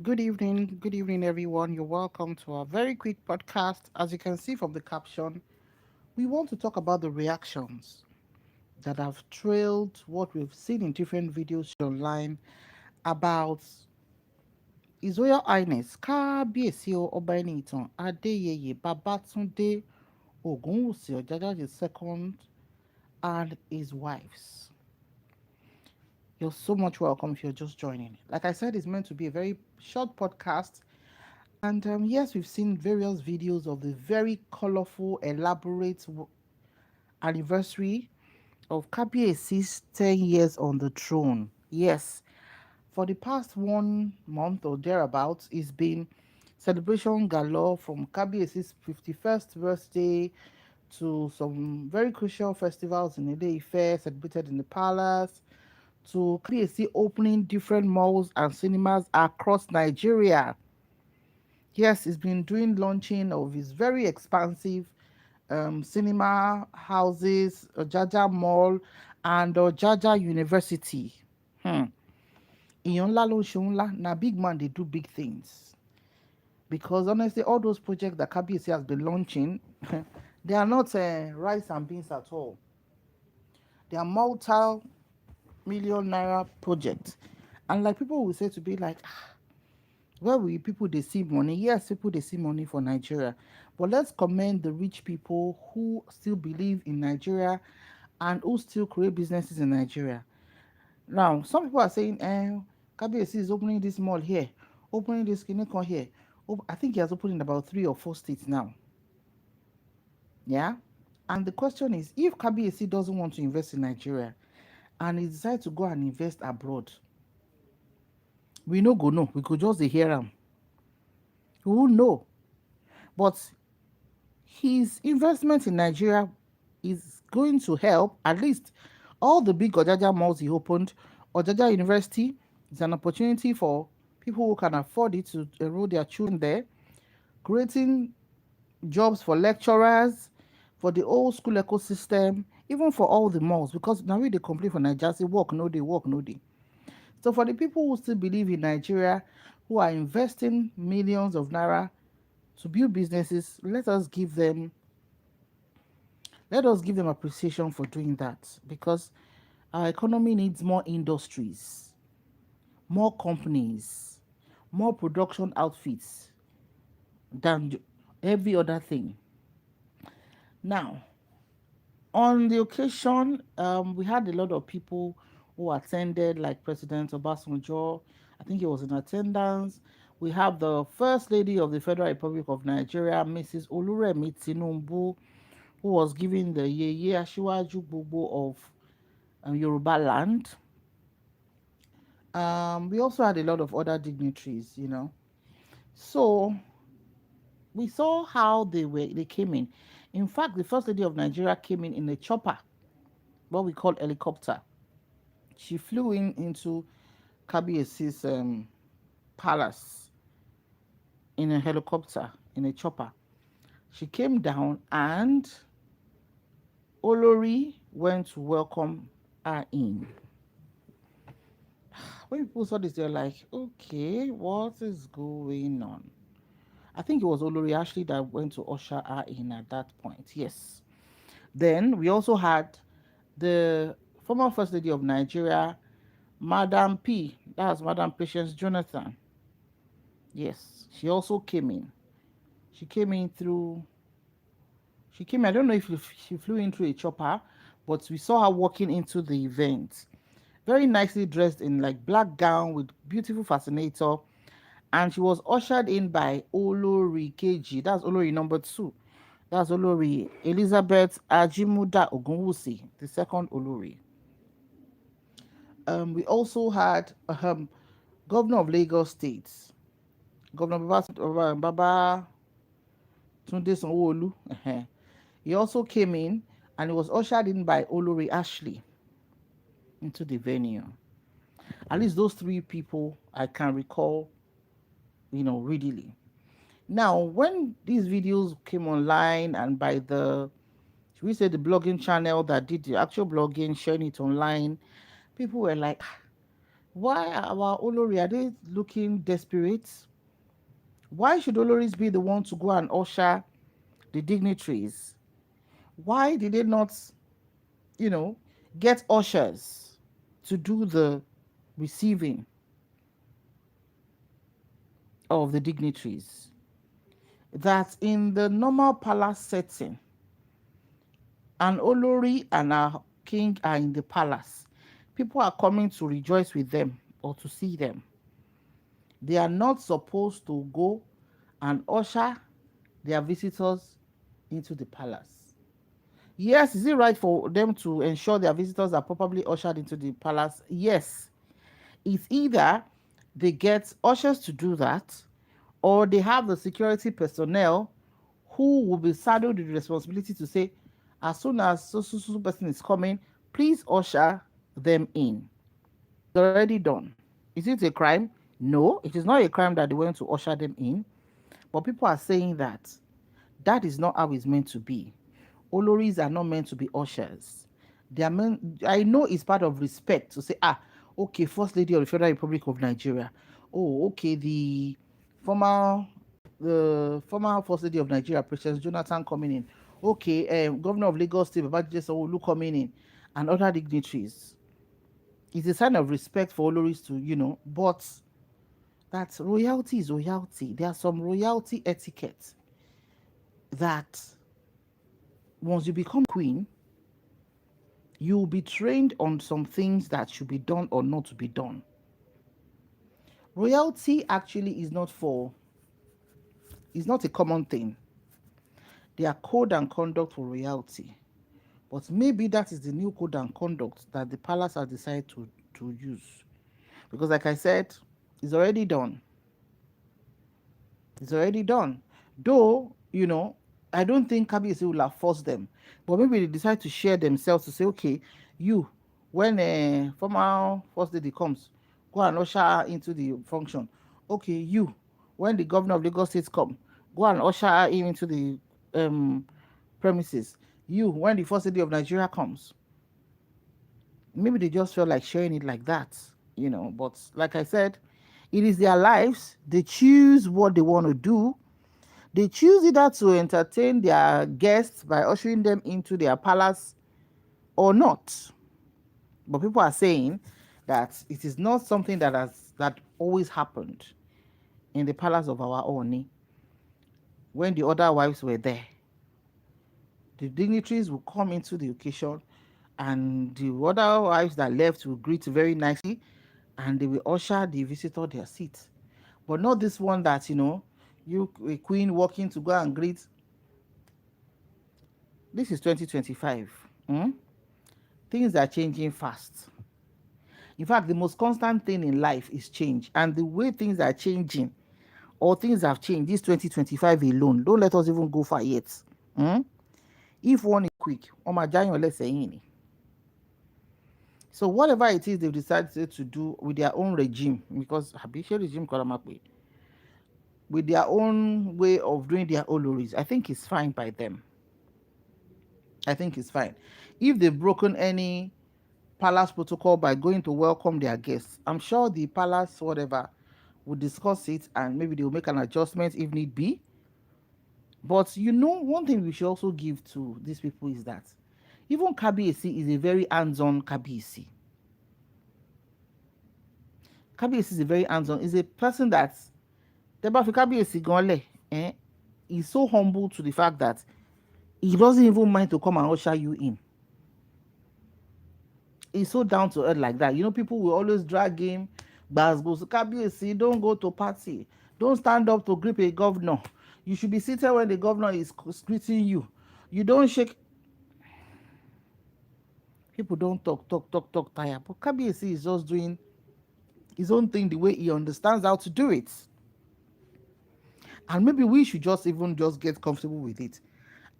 Good evening, everyone. You're welcome to our very quick podcast. As you can see from the caption, we want to talk about the reactions that have trailed what we've seen in different videos online about His Royal Highness Kábíyèsí Ọba Adéyẹyè Babátúndé Ògúnwùsì Ọ̀jájá II and his wives. You're so much welcome if you're just joining. Like I said, it's meant to be a very short podcast. And yes, we've seen various videos of the very colorful, elaborate anniversary of Kabiesi's 10 years on the throne. Yes, for the past 1 month or thereabouts, it's been celebration galore from Kabiesi's 51st birthday to some very crucial festivals in Ile Ife celebrated in the palace to Kabiesi opening different malls and cinemas across Nigeria. Yes, he's been doing launching of his very expansive cinema houses, Ojaja Mall, and Ojaja University. Hmm. Ìyàn ńlá ló ń ṣe ńlá. Na big man they do big things. Because honestly, all those projects that Kabiyesi has been launching, they are not rice and beans at all. They are multi-million naira projects. And like people will say to be like, where will people they see money? Yes, people they see money for Nigeria. But let's commend the rich people who still believe in Nigeria and who still create businesses in Nigeria. Now, some people are saying, KBC is opening this mall here, opening this clinic here. I think he has opened in about 3 or 4 states now. Yeah. And the question is, if KBC doesn't want to invest in Nigeria and he decides to go and invest abroad, we no go no. We could just hear him. Who know? But his investment in Nigeria is going to help at least all the big Ojaja malls he opened. Ojaja University is an opportunity for people who can afford it to enroll their children there, creating jobs for lecturers, for the old school ecosystem, even for all the malls, because now we they complain for Nigeria, say work no day, work no day. So for the people who still believe in Nigeria, who are investing millions of naira to build businesses, let us give them appreciation for doing that because our economy needs more industries, more companies, more production outfits than every other thing. Now, on the occasion, we had a lot of people who attended, like President Obasanjo. I think he was in attendance. We have the First Lady of the Federal Republic of Nigeria, Mrs. Oluremi Tinubu, who was giving the Yeye Asiwaju Gbogbo of Yoruba land. We also had a lot of other dignitaries. So we saw how they came in. In fact, the First Lady of Nigeria came in a chopper, what we call helicopter. She flew into Kabiesi's palace in a helicopter, in a chopper. She came down and Olori went to welcome her in. When people saw this, they're like, okay, what is going on? I think it was Olori Ashley that went to usher her in at that point. Yes. Then we also had the former First Lady of Nigeria, Madam P. That's Madam Patience Jonathan. Yes, she also came in. She came in through. She came. I don't know if she flew in through a chopper, but we saw her walking into the event, very nicely dressed in like black gown with beautiful fascinator, and she was ushered in by Olori KG. That's Olori number 2. That's Olori Elizabeth Ajimuda Ogunwusi, the second Olori. We also had Governor of Lagos State, Governor Baba Tunde Sanwo-Olu. He also came in and he was ushered in by Olori Ashley into the venue. At least those 3 people I can recall, readily. Now, when these videos came online and by should we say, the blogging channel that did the actual blogging, sharing it online, people were like, Why are our Olori, are they looking desperate? Why should Oloris be the one to go and usher the dignitaries? Why did they not, you know, get ushers to do the receiving of the dignitaries? That in the normal palace setting, an Olori and a king are in the palace. People are coming to rejoice with them or to see them. They are not supposed to go and usher their visitors into the palace. Yes, is it right for them to ensure their visitors are properly ushered into the palace? Yes. It's either they get ushers to do that, or they have the security personnel who will be saddled with the responsibility to say, as soon as so person is coming, please usher them in. It's already done. Is it a crime? No, it is not a crime that they went to usher them in. But people are saying that that is not how it's meant to be. Oloris are not meant to be ushers. They are meant, I know it's part of respect to say, okay, First Lady of the Federal Republic of Nigeria. Oh, okay, former the former First Lady of Nigeria, President Jonathan coming in. Okay, Governor of Lagos State, Babajide Sanwo-Olu coming in, and other dignitaries. It's a sign of respect for Oloris to, but that royalty is royalty. There are some royalty etiquette that once you become queen, you'll be trained on some things that should be done or not to be done. Royalty actually is not a common thing. There are code and conduct for royalty. But maybe that is the new code and conduct that the palace has decided to use. Because like I said, it's already done. It's already done. Though, I don't think KBC will have forced them. But maybe they decide to share themselves to say, okay, you, when a former first lady comes, go and usher into the function. Okay, you, when the governor of Lagos State come, go and usher him into the premises. You, when the first lady of Nigeria comes. Maybe they just felt like sharing it like that, But like I said, it is their lives. They choose what they want to do. They choose either to entertain their guests by ushering them into their palace or not. But people are saying that it is not something that always happened in the palace of our Ooni when the other wives were there. The dignitaries will come into the occasion, and the other wives that left will greet very nicely, and they will usher the visitor their seat. But not this one that, you, a queen, walking to go and greet. This is 2025. Things are changing fast. In fact, the most constant thing in life is change. And the way things are changing, or things have changed, this 2025 alone, don't let us even go far yet. If one is quick, let's say. So whatever it is they've decided to do with their own regime, because Habisha regime, with their own way of doing their Oloris, I think it's fine by them. I think it's fine. If they've broken any palace protocol by going to welcome their guests, I'm sure the palace, whatever, will discuss it, and maybe they'll make an adjustment if need be. But one thing we should also give to these people is that even Kabiyesi is a very hands-on Kabiyesi. Kabiyesi is a very hands-on, is a person that Teba Kabiyesi Gonle, is so humble to the fact that he doesn't even mind to come and usher you in. He's so down to earth like that. People will always drag him. Kabiyesi, don't go to party. Don't stand up to greet a governor. You should be seated when the governor is greeting you. You don't shake. People don't talk, tire. But Kabiyesi is just doing his own thing the way he understands how to do it. And maybe we should just get comfortable with it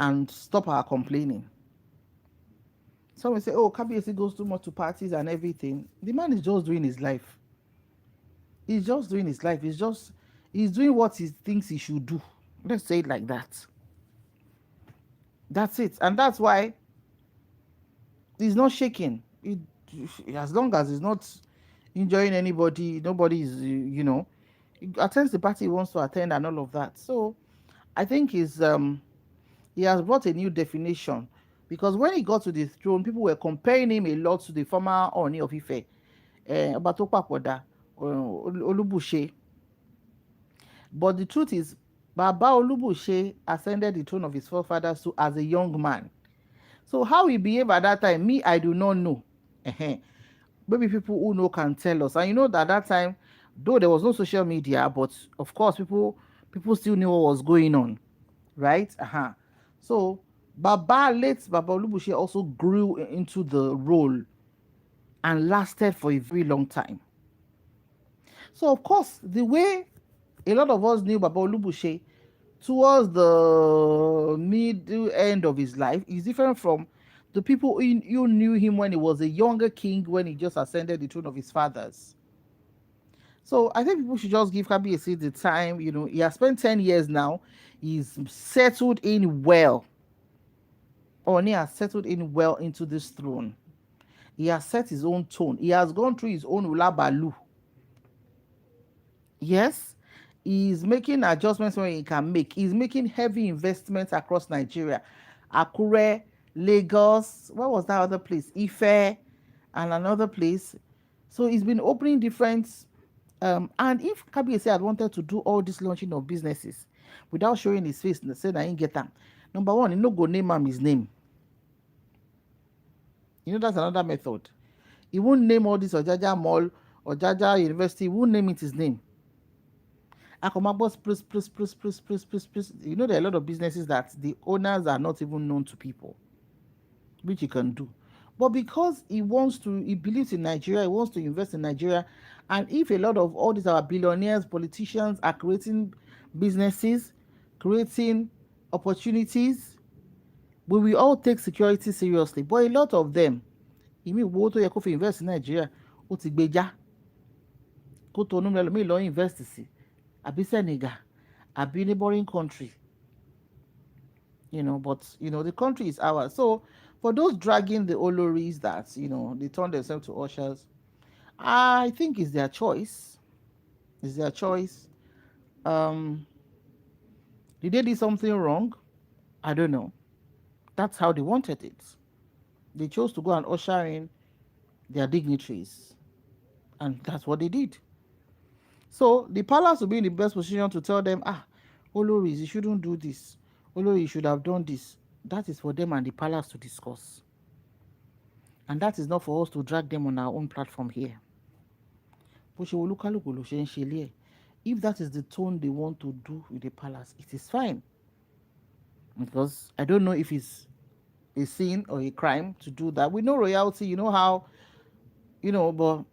and stop our complaining. Someone say, oh, Kabiyesi goes too much to parties and everything. The man is just doing his life. He's just doing his life. He's doing what he thinks he should do. Let's say it like that. That's it. And that's why he's not shaking. As long as he's not, enjoying anybody. Nobody is, he attends the party he wants to attend and all of that. So I think he has brought a new definition, because when he got to the throne, people were comparing him a lot to the former Ooni of Ife, Ọba tó papòdà, Olúbùṣe. But the truth is, Baba Olúbùṣe ascended the throne of his forefathers too as a young man. So how he behaved at that time, me, I do not know. Maybe people who know can tell us. And you know that at that time, though there was no social media, but of course people still knew what was going on, right? So late Baba Olubushe also grew into the role and lasted for a very long time. So of course, the way a lot of us knew Baba Olubushe towards the middle end of his life is different from the people who knew him when he was a younger king, when he just ascended the throne of his fathers. So I think people should just give Kabiyesi the time. He has spent 10 years now. He's settled in well. Oni has settled in well into this throne. He has set his own tone. He has gone through his own ulabalu. Yes, he's making adjustments when he can make. He's making heavy investments across Nigeria. Akure, Lagos, what was that other place? Ife, and another place. So he's been opening different. And if Kabiyesi had wanted to do all this launching of businesses without showing his face and saying I ain't get them, number one, he no go name him his name. That's another method. He won't name all this Ojaja Mall or Jaja University. He won't name it his name. Akomabos, plus. There are a lot of businesses that the owners are not even known to people, which he can do. But because he believes in Nigeria, he wants to invest in Nigeria. And if a lot of all these our billionaires, politicians are creating businesses, creating opportunities, we will all take security seriously. But a lot of them, owó tó yẹ kó fi invest in Nigeria, ó ti gbé já. Kó tó nú lẹ́lòmíì lọ invest sí, àbí Senegal, àbí neighboring country. But the country is ours. So for those dragging the Oloris that they turn themselves to ushers, I think it's their choice. It's their choice. Did they do something wrong? I don't know. That's how they wanted it. They chose to go and usher in their dignitaries, and that's what they did. So the palace will be in the best position to tell them, Oloris, you shouldn't do this. Oloris, you should have done this. That is for them and the palace to discuss. And that is not for us to drag them on our own platform here. If that is the tone they want to do with the palace, it is fine. Because I don't know if it's a sin or a crime to do that. We know royalty, how, but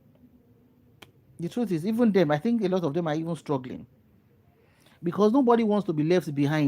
the truth is, even them, I think a lot of them are even struggling. Because nobody wants to be left behind.